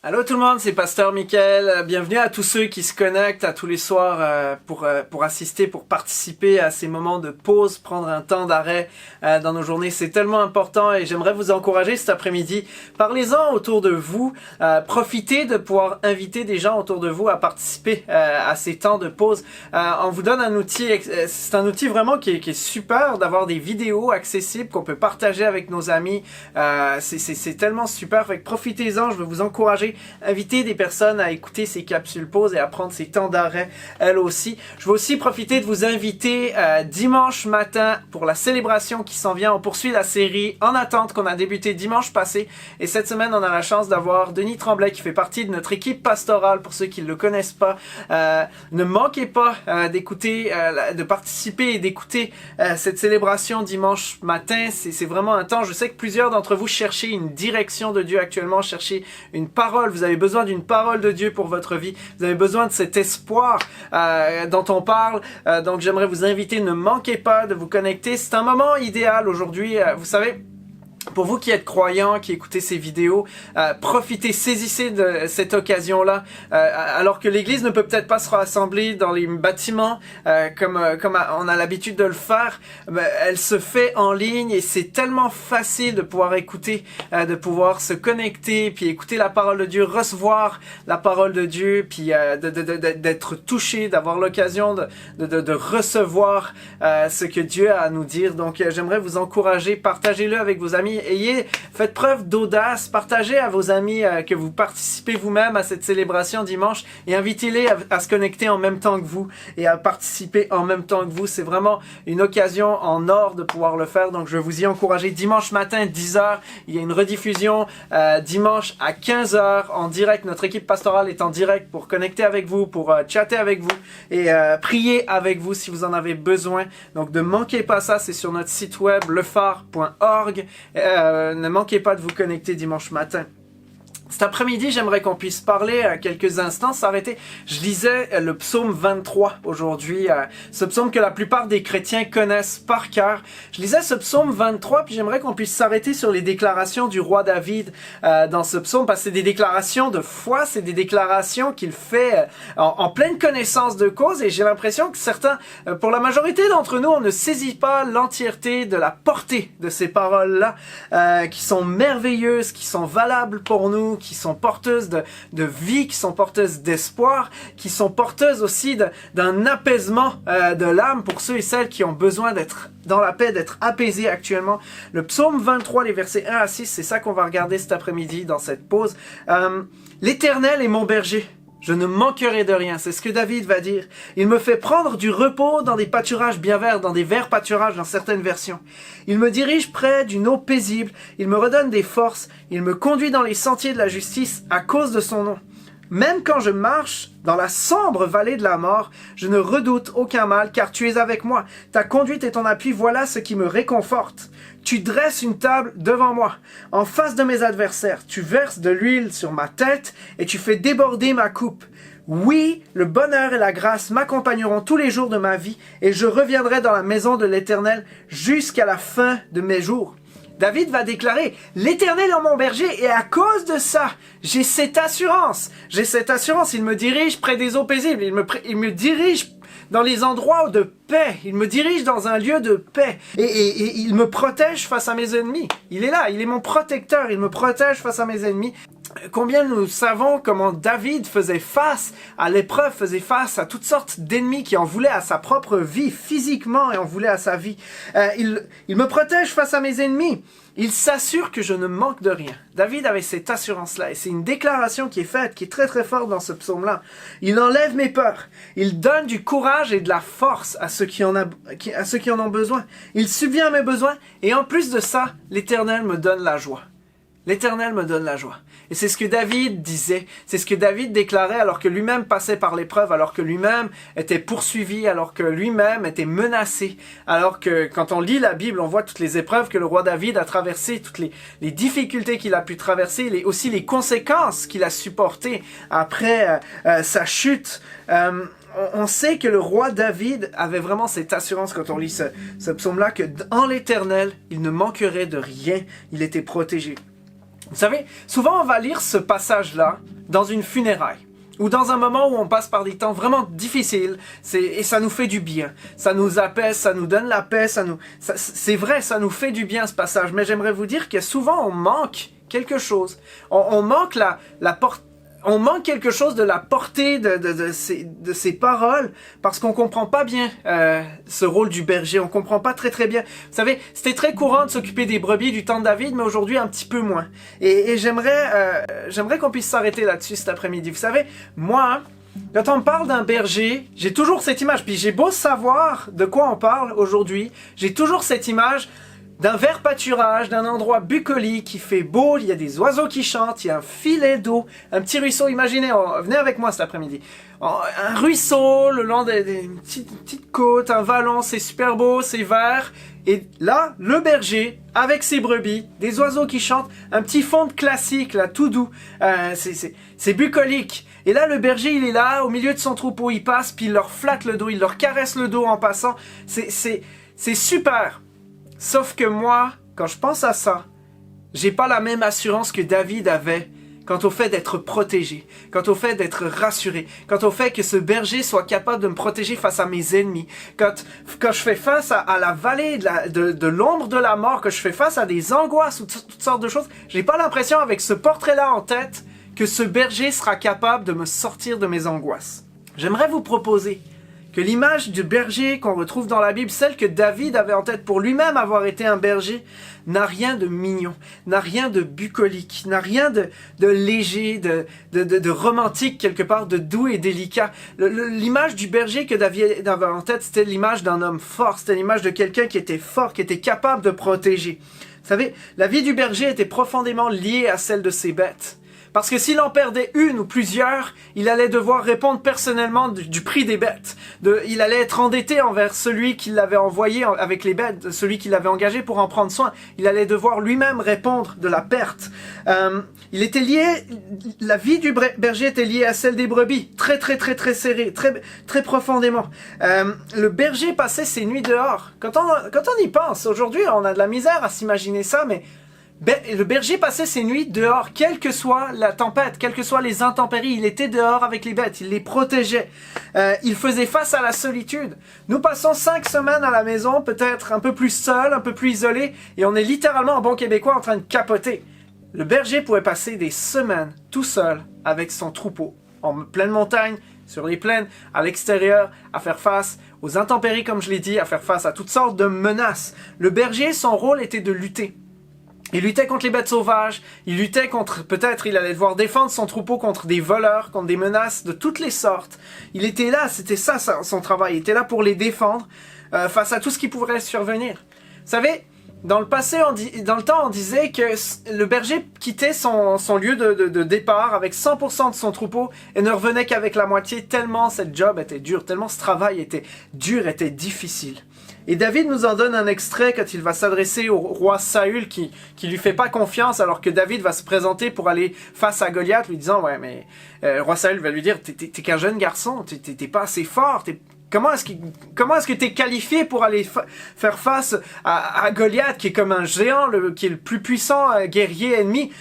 Allô tout le monde, c'est Pasteur Mickaël. Bienvenue à tous ceux qui se connectent à tous les soirs pour assister, pour participer à ces moments de pause, prendre un temps d'arrêt dans nos journées. C'est tellement important et j'aimerais vous encourager cet après-midi. Parlez-en autour de vous. Profitez de pouvoir inviter des gens autour de vous à participer à ces temps de pause. On vous donne un outil, c'est un outil vraiment qui est super d'avoir des vidéos accessibles qu'on peut partager avec nos amis. C'est tellement super. Fait que profitez-en, je veux vous encourager. Inviter des personnes à écouter ces capsules pause et à prendre ces temps d'arrêt elles aussi. Je veux aussi profiter de vous inviter dimanche matin pour la célébration qui s'en vient. On poursuit la série En attente qu'on a débuté dimanche passé et cette semaine on a la chance d'avoir Denis Tremblay qui fait partie de notre équipe pastorale pour ceux qui ne le connaissent pas. Ne manquez pas d'écouter, de participer et d'écouter cette célébration dimanche matin. C'est vraiment un temps, je sais que plusieurs d'entre vous cherchez une direction de Dieu actuellement, cherchez une parole. Vous avez besoin d'une parole de Dieu pour votre vie. Vous avez besoin de cet espoir dont on parle. Donc j'aimerais vous inviter, ne manquez pas de vous connecter. C'est un moment idéal aujourd'hui. Vous savez, pour vous qui êtes croyants, qui écoutez ces vidéos, profitez, saisissez de cette occasion-là. Alors que l'Église ne peut peut-être pas se rassembler dans les bâtiments comme on a l'habitude de le faire, elle se fait en ligne et c'est tellement facile de pouvoir écouter, de pouvoir se connecter, puis écouter la parole de Dieu, recevoir la parole de Dieu, puis d'être touché, d'avoir l'occasion de recevoir ce que Dieu a à nous dire. Donc j'aimerais vous encourager, partagez-le avec vos amis. Faites preuve d'audace, partagez à vos amis que vous participez vous-même à cette célébration dimanche et invitez-les à se connecter en même temps que vous et à participer en même temps que vous. C'est vraiment une occasion en or de pouvoir le faire, donc je vais vous y encourager. Dimanche matin, 10h, il y a une rediffusion dimanche à 15h en direct. Notre équipe pastorale est en direct pour connecter avec vous, pour chatter avec vous et prier avec vous si vous en avez besoin. Donc ne manquez pas ça, c'est sur notre site web lephare.org. Ne manquez pas de vous connecter dimanche matin. Cet après-midi, j'aimerais qu'on puisse parler quelques instants, s'arrêter. Je lisais le psaume 23 aujourd'hui, ce psaume que la plupart des chrétiens connaissent par cœur. Je lisais ce psaume 23, puis j'aimerais qu'on puisse s'arrêter sur les déclarations du roi David dans ce psaume, parce que c'est des déclarations de foi, c'est des déclarations qu'il fait en pleine connaissance de cause, et j'ai l'impression que certains, pour la majorité d'entre nous, on ne saisit pas l'entièreté de la portée de ces paroles-là, qui sont merveilleuses, qui sont valables pour nous, qui sont porteuses de vie, qui sont porteuses d'espoir, qui sont porteuses aussi d'un apaisement de l'âme pour ceux et celles qui ont besoin d'être dans la paix, d'être apaisés actuellement. Le psaume 23, les versets 1 à 6, c'est ça qu'on va regarder cet après-midi dans cette pause. L'Éternel est mon berger. Je ne manquerai de rien, c'est ce que David va dire. Il me fait prendre du repos dans des pâturages bien verts, dans des verts pâturages dans certaines versions. Il me dirige près d'une eau paisible, il me redonne des forces, il me conduit dans les sentiers de la justice à cause de son nom. Même quand je marche dans la sombre vallée de la mort, je ne redoute aucun mal, car tu es avec moi. Ta conduite et ton appui, voilà ce qui me réconforte. Tu dresses une table devant moi, en face de mes adversaires. Tu verses de l'huile sur ma tête et tu fais déborder ma coupe. Oui, le bonheur et la grâce m'accompagneront tous les jours de ma vie et je reviendrai dans la maison de l'Éternel jusqu'à la fin de mes jours. David va déclarer, l'Éternel est mon berger et à cause de ça, j'ai cette assurance. J'ai cette assurance, il me dirige près des eaux paisibles, il me dirige dans les endroits de paix, il me dirige dans un lieu de paix et il me protège face à mes ennemis. Il est là, il est mon protecteur, il me protège face à mes ennemis. Combien nous savons comment David faisait face à l'épreuve, faisait face à toutes sortes d'ennemis qui en voulaient à sa propre vie, physiquement, et en voulaient à sa vie. Il me protège face à mes ennemis. Il s'assure que je ne manque de rien. David avait cette assurance-là, et c'est une déclaration qui est faite, qui est très très forte dans ce psaume-là. Il enlève mes peurs. Il donne du courage et de la force à ceux qui en ont besoin. Il subvient à mes besoins, et en plus de ça, l'Éternel me donne la joie. L'Éternel me donne la joie. Et c'est ce que David disait, c'est ce que David déclarait alors que lui-même passait par l'épreuve, alors que lui-même était poursuivi, alors que lui-même était menacé, alors que quand on lit la Bible, on voit toutes les épreuves que le roi David a traversées, toutes les difficultés qu'il a pu traverser, aussi les conséquences qu'il a supportées après sa chute. On sait que le roi David avait vraiment cette assurance quand on lit ce psaume-là, que en l'Éternel, il ne manquerait de rien, il était protégé. Vous savez, souvent on va lire ce passage-là dans une funéraille, ou dans un moment où on passe par des temps vraiment difficiles, et ça nous fait du bien. Ça nous apaise, ça nous donne la paix, c'est vrai, ça nous fait du bien ce passage. Mais j'aimerais vous dire que souvent on manque quelque chose. On manque on manque quelque chose de la portée de ces paroles parce qu'on comprend pas bien ce rôle du berger. On comprend pas très bien. Vous savez, c'était très courant de s'occuper des brebis du temps de David, mais aujourd'hui un petit peu moins. Et j'aimerais qu'on puisse s'arrêter là-dessus cet après-midi. Vous savez, moi, quand on me parle d'un berger, j'ai toujours cette image. Puis j'ai beau savoir de quoi on parle aujourd'hui, j'ai toujours cette image d'un vert pâturage, d'un endroit bucolique, il fait beau, il y a des oiseaux qui chantent, il y a un filet d'eau, un petit ruisseau, imaginez, venez avec moi cet après-midi, un ruisseau le long d'une petite côte, un vallon, c'est super beau, c'est vert, et là, le berger, avec ses brebis, des oiseaux qui chantent, un petit fond classique, là, tout doux, c'est bucolique. Et là, le berger, il est là, au milieu de son troupeau, il passe, puis il leur flatte le dos, il leur caresse le dos en passant, c'est super. Sauf que moi, quand je pense à ça, j'ai pas la même assurance que David avait quant au fait d'être protégé, quant au fait d'être rassuré, quant au fait que ce berger soit capable de me protéger face à mes ennemis, quand je fais face à la vallée de l'ombre de la mort, que je fais face à des angoisses ou toutes sortes de choses, j'ai pas l'impression avec ce portrait-là en tête que ce berger sera capable de me sortir de mes angoisses. J'aimerais vous proposer que l'image du berger qu'on retrouve dans la Bible, celle que David avait en tête pour lui-même avoir été un berger, n'a rien de mignon, n'a rien de bucolique, n'a rien de léger, de romantique quelque part, de doux et délicat. L'image du berger que David avait en tête, c'était l'image d'un homme fort, c'était l'image de quelqu'un qui était fort, qui était capable de protéger. Vous savez, la vie du berger était profondément liée à celle de ses bêtes. Parce que s'il en perdait une ou plusieurs, il allait devoir répondre personnellement du prix des bêtes. Il allait être endetté envers celui qui l'avait envoyé avec les bêtes, celui qui l'avait engagé pour en prendre soin. Il allait devoir lui-même répondre de la perte. Il était lié, la vie du berger était liée à celle des brebis, très serrée, très profondément. Le berger passait ses nuits dehors. Quand on y pense, aujourd'hui, on a de la misère à s'imaginer ça, mais le berger passait ses nuits dehors, quelle que soit la tempête, quelles que soient les intempéries, il était dehors avec les bêtes, il les protégeait. Il faisait face à la solitude. Nous passons 5 semaines à la maison, peut-être un peu plus seuls, un peu plus isolés, et on est littéralement en bon québécois en train de capoter. Le berger pouvait passer des semaines tout seul avec son troupeau, en pleine montagne, sur les plaines, à l'extérieur, à faire face aux intempéries, comme je l'ai dit, à faire face à toutes sortes de menaces. Le berger, son rôle était de lutter. Il luttait contre les bêtes sauvages, il luttait contre, peut-être il allait devoir défendre son troupeau contre des voleurs, contre des menaces de toutes les sortes. Il était là, c'était ça son travail, il était là pour les défendre face à tout ce qui pourrait survenir. Vous savez, dans le passé, dans le temps, on disait que le berger quittait son lieu de départ avec 100% de son troupeau et ne revenait qu'avec la moitié, tellement cette job était dur, tellement ce travail était dur, était difficile. Et David nous en donne un extrait quand il va s'adresser au roi Saül qui lui fait pas confiance alors que David va se présenter pour aller face à Goliath lui disant « Ouais, mais le roi Saül va lui dire « T'es qu'un jeune garçon, t'es pas assez fort, comment est-ce que t'es qualifié pour aller faire face à Goliath qui est comme un géant, qui est le plus puissant guerrier ennemi ?»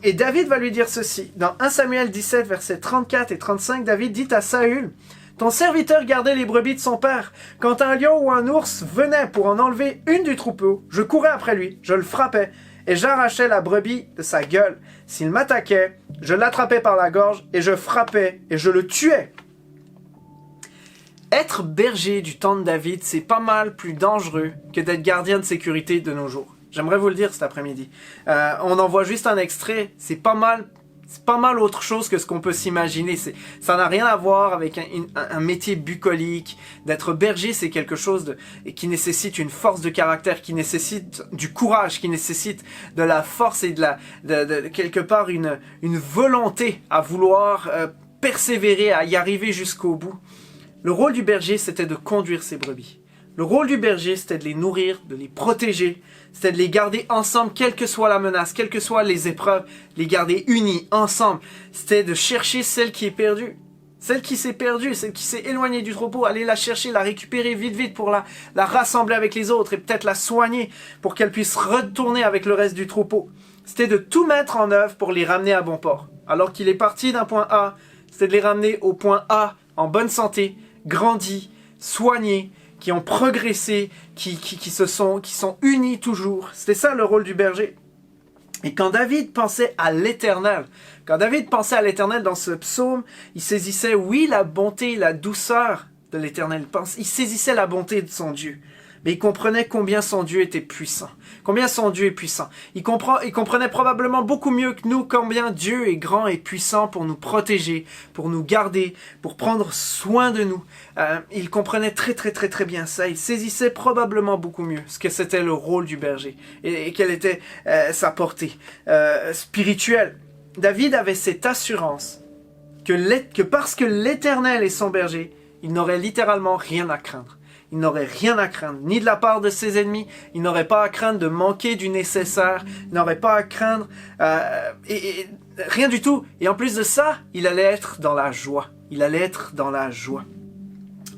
Et David va lui dire ceci. Dans 1 Samuel 17, versets 34 et 35, David dit à Saül: ton serviteur gardait les brebis de son père. Quand un lion ou un ours venait pour en enlever une du troupeau, je courais après lui, je le frappais, et j'arrachais la brebis de sa gueule. S'il m'attaquait, je l'attrapais par la gorge, et je frappais, et je le tuais. Être berger du temps de David, c'est pas mal plus dangereux que d'être gardien de sécurité de nos jours. J'aimerais vous le dire cet après-midi. On en voit juste un extrait, c'est pas mal autre chose que ce qu'on peut s'imaginer. Ça n'a rien à voir avec un métier bucolique. D'être berger, c'est quelque chose qui nécessite une force de caractère, qui nécessite du courage, qui nécessite de la force et de quelque part une volonté à vouloir persévérer, à y arriver jusqu'au bout. Le rôle du berger, c'était de conduire ses brebis. Le rôle du berger, c'était de les nourrir, de les protéger, c'était de les garder ensemble, quelle que soit la menace, quelles que soient les épreuves, les garder unis, ensemble. C'était de chercher celle qui est perdue. Celle qui s'est perdue, celle qui s'est éloignée du troupeau, aller la chercher, la récupérer vite pour la rassembler avec les autres et peut-être la soigner pour qu'elle puisse retourner avec le reste du troupeau. c'était de tout mettre en œuvre pour les ramener à bon port. Alors qu'il est parti d'un point A, c'était de les ramener au point A en bonne santé, grandis, soignés, qui ont progressé, qui sont unis toujours. C'était ça le rôle du berger. Et quand David pensait à l'Éternel, dans ce psaume, il saisissait, oui, la bonté, la douceur de l'Éternel. Il saisissait la bonté de son Dieu. Mais il comprenait combien son Dieu était puissant. Combien son Dieu est puissant. Il comprenait probablement beaucoup mieux que nous combien Dieu est grand et puissant pour nous protéger, pour nous garder, pour prendre soin de nous. Il comprenait très bien ça. Il saisissait probablement beaucoup mieux ce que c'était le rôle du berger et quelle était sa portée spirituelle. David avait cette assurance que parce que l'Éternel est son berger, il n'aurait littéralement rien à craindre. Il n'aurait rien à craindre, ni de la part de ses ennemis, il n'aurait pas à craindre de manquer du nécessaire, il n'aurait pas à craindre rien du tout. Et en plus de ça, il allait être dans la joie. Je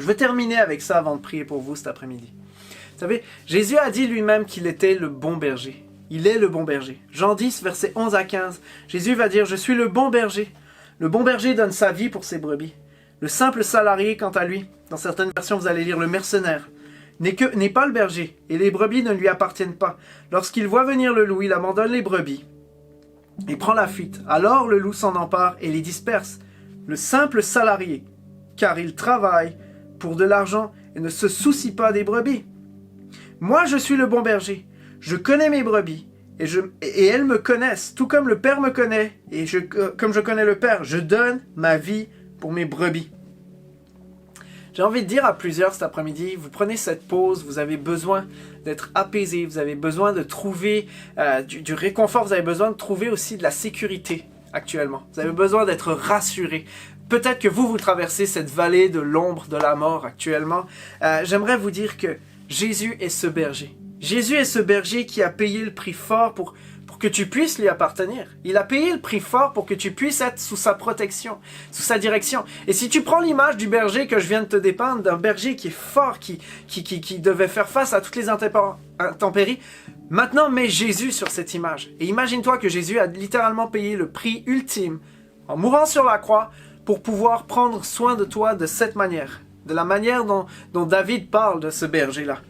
vais terminer avec ça avant de prier pour vous cet après-midi. Vous savez, Jésus a dit lui-même qu'il était le bon berger. Il est le bon berger. Jean 10, versets 11 à 15, Jésus va dire « Je suis le bon berger. Le bon berger donne sa vie pour ses brebis. Le simple salarié, quant à lui, dans certaines versions, vous allez lire le mercenaire, n'est pas le berger, et les brebis ne lui appartiennent pas. Lorsqu'il voit venir le loup, il abandonne les brebis et prend la fuite. Alors le loup s'en empare et les disperse. Le simple salarié, car il travaille pour de l'argent et ne se soucie pas des brebis. Moi, je suis le bon berger. Je connais mes brebis, et elles me connaissent, tout comme le Père me connaît, et comme je connais le Père, je donne ma vie pour mes brebis. » J'ai envie de dire à plusieurs cet après-midi, vous prenez cette pause, vous avez besoin d'être apaisé, vous avez besoin de trouver du réconfort, vous avez besoin de trouver aussi de la sécurité actuellement. Vous avez besoin d'être rassuré. Peut-être que vous traversez cette vallée de l'ombre de la mort actuellement. J'aimerais vous dire que Jésus est ce berger. Jésus est ce berger qui a payé le prix fort pour que tu puisses lui appartenir. Il a payé le prix fort pour que tu puisses être sous sa protection, sous sa direction. Et si tu prends l'image du berger que je viens de te dépeindre, d'un berger qui est fort, qui devait faire face à toutes les intempéries, maintenant mets Jésus sur cette image. Et imagine-toi que Jésus a littéralement payé le prix ultime en mourant sur la croix pour pouvoir prendre soin de toi de cette manière, de la manière dont David parle de ce berger-là.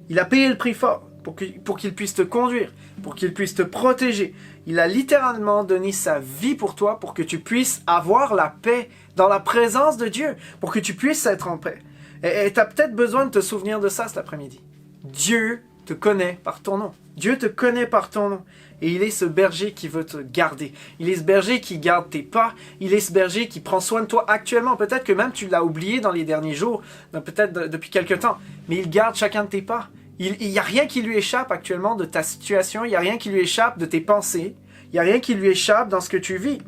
Il a payé le prix fort pour qu'il puisse te conduire, pour qu'il puisse te protéger. Il a littéralement donné sa vie pour toi, pour que tu puisses avoir la paix dans la présence de Dieu, pour que tu puisses être en paix. Et tu as peut-être besoin de te souvenir de ça cet après-midi. Dieu te connaît par ton nom. Dieu te connaît par ton nom. Et il est ce berger qui veut te garder. Il est ce berger qui garde tes pas. Il est ce berger qui prend soin de toi actuellement. Peut-être que même tu l'as oublié dans les derniers jours, peut-être depuis quelque temps. Mais il garde chacun de tes pas. Il n'y a rien qui lui échappe actuellement de ta situation. Il n'y a rien qui lui échappe de tes pensées. Il n'y a rien qui lui échappe dans ce que tu vis.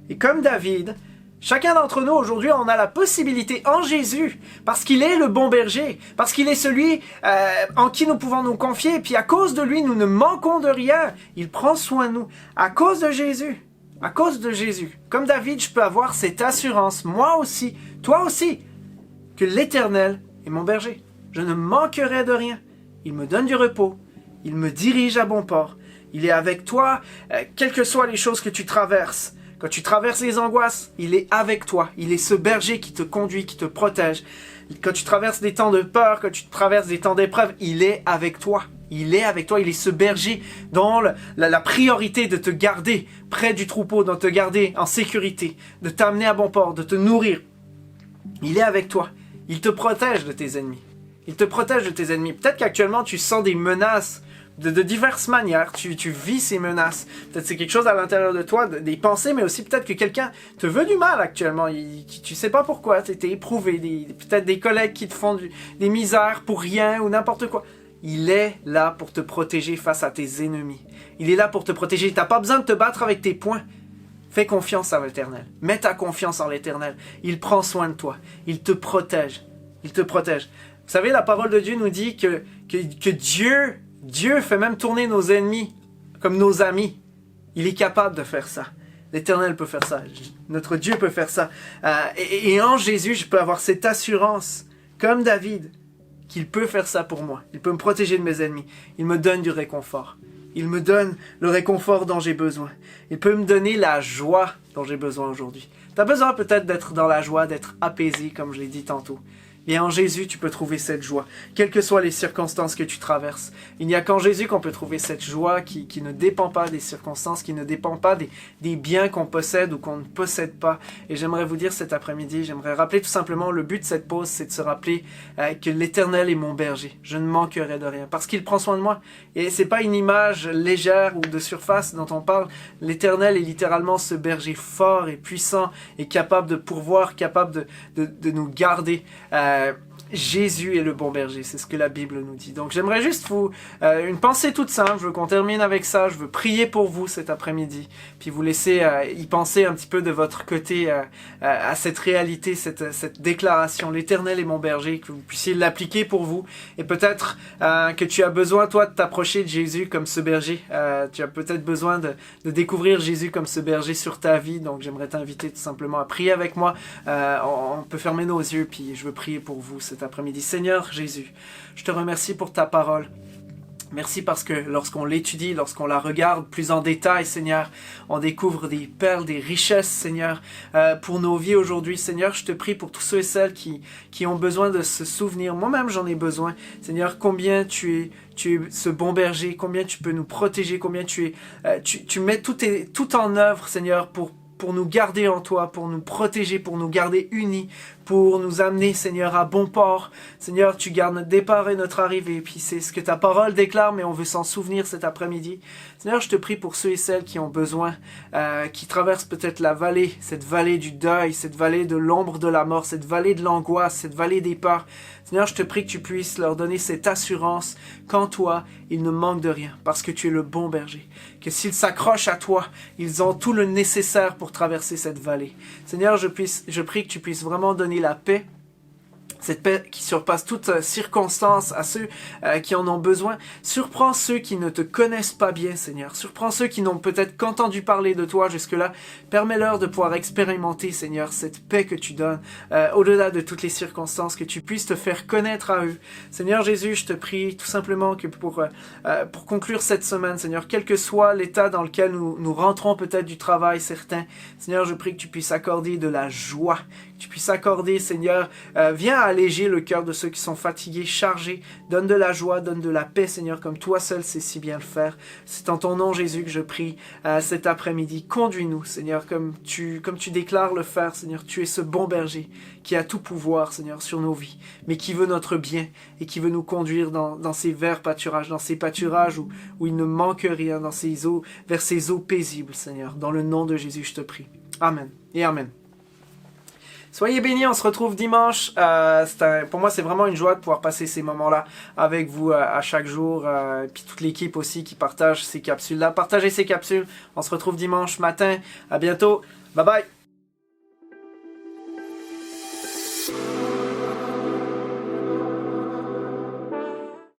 Et comme David, chacun d'entre nous aujourd'hui, on a la possibilité en Jésus, parce qu'il est le bon berger, parce qu'il est celui en qui nous pouvons nous confier, et puis à cause de lui, nous ne manquons de rien. Il prend soin de nous. À cause de Jésus, comme David, je peux avoir cette assurance, moi aussi, toi aussi, que l'Éternel est mon berger. Je ne manquerai de rien. Il me donne du repos, il me dirige à bon port, il est avec toi, quelles que soient les choses que tu traverses. Quand tu traverses les angoisses, il est avec toi. Il est ce berger qui te conduit, qui te protège. Quand tu traverses des temps de peur, quand tu traverses des temps d'épreuve, il est avec toi. Il est avec toi, il est ce berger dont la priorité de te garder près du troupeau, de te garder en sécurité, de t'amener à bon port, de te nourrir. Il est avec toi. Il te protège de tes ennemis. Il te protège de tes ennemis. Peut-être qu'actuellement, tu sens des menaces de diverses manières. Tu vis ces menaces. Peut-être c'est quelque chose à l'intérieur de toi, des pensées, mais aussi peut-être que quelqu'un te veut du mal actuellement. Tu sais pas pourquoi. Tu es éprouvé. Peut-être des collègues qui te font des misères pour rien ou n'importe quoi. Il est là pour te protéger face à tes ennemis. Il est là pour te protéger. Tu n'as pas besoin de te battre avec tes poings. Fais confiance en l'Éternel. Mets ta confiance en l'Éternel. Il prend soin de toi. Il te protège. Il te protège. Vous savez, la parole de Dieu nous dit que Dieu fait même tourner nos ennemis comme nos amis. Il est capable de faire ça. L'Éternel peut faire ça. Notre Dieu peut faire ça. Et en Jésus, je peux avoir cette assurance, comme David, qu'il peut faire ça pour moi. Il peut me protéger de mes ennemis. Il me donne du réconfort. Il me donne le réconfort dont j'ai besoin. Il peut me donner la joie dont j'ai besoin aujourd'hui. Tu as besoin peut-être d'être dans la joie, d'être apaisé, comme je l'ai dit tantôt. Et en Jésus, tu peux trouver cette joie, quelles que soient les circonstances que tu traverses. Il n'y a qu'en Jésus qu'on peut trouver cette joie qui ne dépend pas des circonstances, qui ne dépend pas des biens qu'on possède ou qu'on ne possède pas. Et j'aimerais vous dire cet après-midi, j'aimerais rappeler tout simplement, le but de cette pause, c'est de se rappeler que l'Éternel est mon berger. Je ne manquerai de rien, parce qu'il prend soin de moi. Et c'est pas une image légère ou de surface dont on parle. L'Éternel est littéralement ce berger fort et puissant et capable de pourvoir, capable de nous garder. Jésus est le bon berger, c'est ce que la Bible nous dit. Donc j'aimerais juste vous, une pensée toute simple, je veux qu'on termine avec ça, je veux prier pour vous cet après-midi, puis vous laisser y penser un petit peu de votre côté à cette réalité, cette déclaration, l'Éternel est mon berger, que vous puissiez l'appliquer pour vous, et peut-être que tu as besoin, toi, de t'approcher de Jésus comme ce berger, tu as peut-être besoin de découvrir Jésus comme ce berger sur ta vie, donc j'aimerais t'inviter tout simplement à prier avec moi, on peut fermer nos yeux, puis je veux prier pour vous cet après-midi. Seigneur Jésus, je te remercie pour ta parole. Merci parce que lorsqu'on l'étudie, lorsqu'on la regarde plus en détail, Seigneur, on découvre des perles, des richesses, Seigneur, pour nos vies aujourd'hui. Seigneur, je te prie pour tous ceux et celles qui ont besoin de se souvenir. Moi-même, j'en ai besoin. Seigneur, combien tu es ce bon berger, combien tu peux nous protéger, combien tu mets tout en œuvre, Seigneur, pour nous garder en toi, pour nous protéger, pour nous garder unis, pour nous amener, Seigneur, à bon port. Seigneur, tu gardes notre départ et notre arrivée, et puis c'est ce que ta parole déclare, mais on veut s'en souvenir cet après-midi. Seigneur, je te prie pour ceux et celles qui ont besoin, qui traversent peut-être la vallée, cette vallée du deuil, cette vallée de l'ombre de la mort, cette vallée de l'angoisse, cette vallée des peurs. Seigneur, je te prie que tu puisses leur donner cette assurance qu'en toi, ils ne manquent de rien, parce que tu es le bon berger. Que s'ils s'accrochent à toi, ils ont tout le nécessaire pour traverser cette vallée. Seigneur, je prie que tu puisses vraiment donner la paix, cette paix qui surpasse toute circonstance à ceux qui en ont besoin. Surprends ceux qui ne te connaissent pas bien, Seigneur. Surprends ceux qui n'ont peut-être qu'entendu parler de toi jusque-là. Permets-leur de pouvoir expérimenter, Seigneur, cette paix que tu donnes, au-delà de toutes les circonstances, que tu puisses te faire connaître à eux. Seigneur Jésus, je te prie tout simplement que pour conclure cette semaine, Seigneur, quel que soit l'état dans lequel nous rentrons peut-être du travail, certains, Seigneur, je prie que tu puisses accorder de la joie, que tu puisses accorder, Seigneur, viens alléger le cœur de ceux qui sont fatigués, chargés. Donne de la joie, donne de la paix, Seigneur, comme toi seul sais si bien le faire. C'est en ton nom, Jésus, que je prie cet après-midi. Conduis-nous, Seigneur, comme tu déclares le faire, Seigneur. Tu es ce bon berger qui a tout pouvoir, Seigneur, sur nos vies, mais qui veut notre bien et qui veut nous conduire dans ces verts pâturages, dans ces pâturages où il ne manque rien, dans ces eaux, vers ces eaux paisibles, Seigneur. Dans le nom de Jésus, je te prie. Amen et Amen. Soyez bénis, on se retrouve dimanche. Pour moi, c'est vraiment une joie de pouvoir passer ces moments-là avec vous à chaque jour. Puis toute l'équipe aussi qui partage ces capsules-là. Partagez ces capsules. On se retrouve dimanche matin. À bientôt. Bye bye.